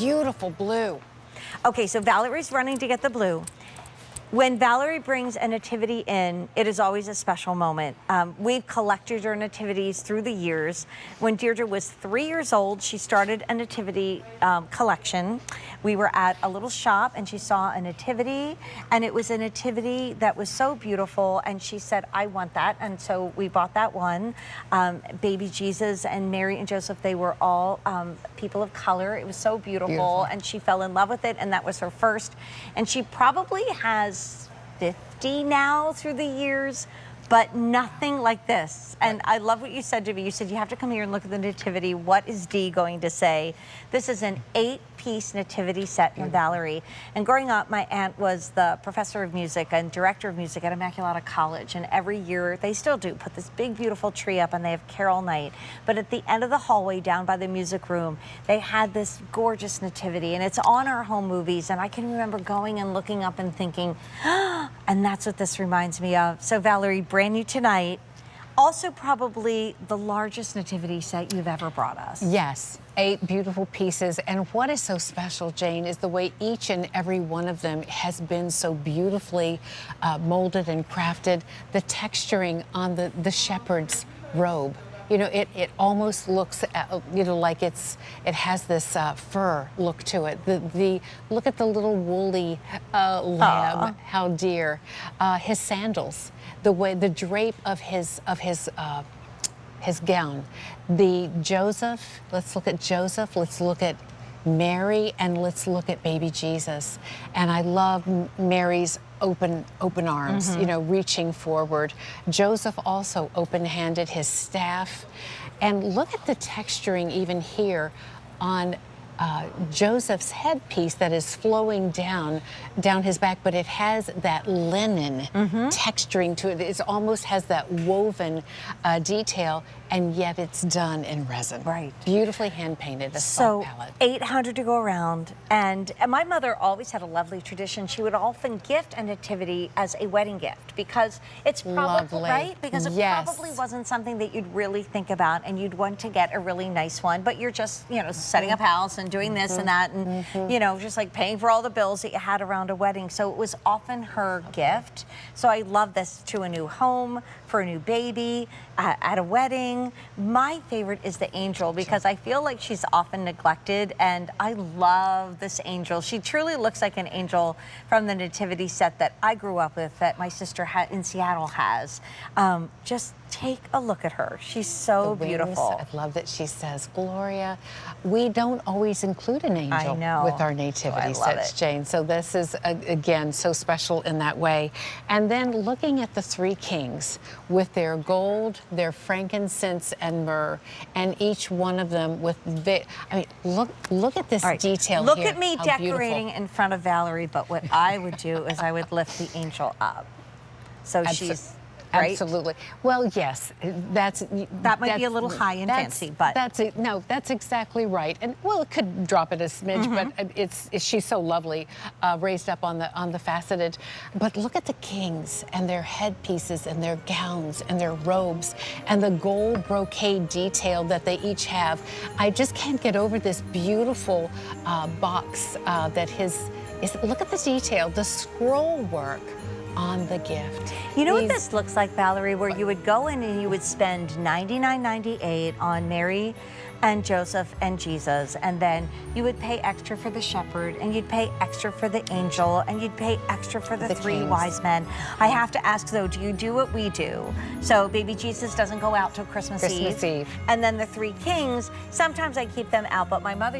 beautiful blue. Okay, so Valerie's running to get the blue. When Valerie brings a nativity in, it is always a special moment. We've collected her nativities through the years. When Deirdre was 3 years old, she started a nativity collection. We were at a little shop and she saw a nativity, and it was a nativity that was so beautiful, and she said, I want that, and so we bought that one. Baby Jesus and Mary and Joseph, they were all people of color. It was so beautiful, and she fell in love with it, and that was her first. And she probably has 50 now through the years, but nothing like this. And I love what you said to me. You said you have to come here and look at the nativity. What is Dee going to say? This is an 8-piece nativity set from Valerie. And growing up, my aunt was the professor of music and director of music at Immaculata College. And every year, they still do, put this big, beautiful tree up, and they have carol night. But at the end of the hallway down by the music room, they had this gorgeous nativity. And it's on our home movies. And I can remember going and looking up and thinking, and that's what this reminds me of. So Valerie, brand new tonight. Also probably the largest nativity set you've ever brought us. Yes, 8 beautiful pieces. And what is so special, Jane, is the way each and every one of them has been so beautifully molded and crafted. The texturing on the shepherd's robe. You know, it almost looks, you know, like it has this fur look to it. Look at the little woolly lamb, how dear. His sandals, the drape of his gown. The Joseph, let's look at Joseph, let's look at Mary, and let's look at baby Jesus. And I love Mary's open arms, you know, reaching forward. Joseph also open-handed, his staff. And look at the texturing even here on Joseph's headpiece that is flowing down his back, but it has that linen texturing to it. It almost has that woven detail, and yet it's done in resin. Right. Beautifully hand-painted, a so soft palette. 800 to go around. And my mother always had a lovely tradition. She would often gift a nativity as a wedding gift, because it's probably, right? Because it probably wasn't something that you'd really think about, and you'd want to get a really nice one, but you're just, you know, setting up house and doing this and that, and you know, just like paying for all the bills that you had around a wedding. So it was often her gift. So I love this to a new home, for a new baby, at a wedding. My favorite is the angel, because I feel like she's often neglected, and I love this angel. She truly looks like an angel from the nativity set that I grew up with, that my sister in Seattle has. Just take a look at her. She's so beautiful. I love that she says, Gloria, we don't always include an angel with our nativity sets, Jane. So this is, again, so special in that way. And then looking at the 3 kings with their gold, their frankincense and myrrh, and each one of them with, I mean, look at this detail Look here. at me decorating in front of Valerie, but what I would do is I would lift the angel up. So she's... Right? Absolutely. Well, yes, that might be a little high and fancy, but no, that's exactly right. And well, it could drop it a smidge, but she's so lovely, raised up on the faceted. But look at the kings and their headpieces and their gowns and their robes and the gold brocade detail that they each have. I just can't get over this beautiful box that look at the detail, the scroll work on the gift. You know what this looks like, Valerie, where you would go in and you would spend $99.98 on Mary and Joseph and Jesus, and then you would pay extra for the shepherd, and you'd pay extra for the angel, and you'd pay extra for the 3 wise men. I have to ask though, do you do what we do? So baby Jesus doesn't go out till Christmas Eve. Eve. And then the 3 kings, sometimes I keep them out, but my mother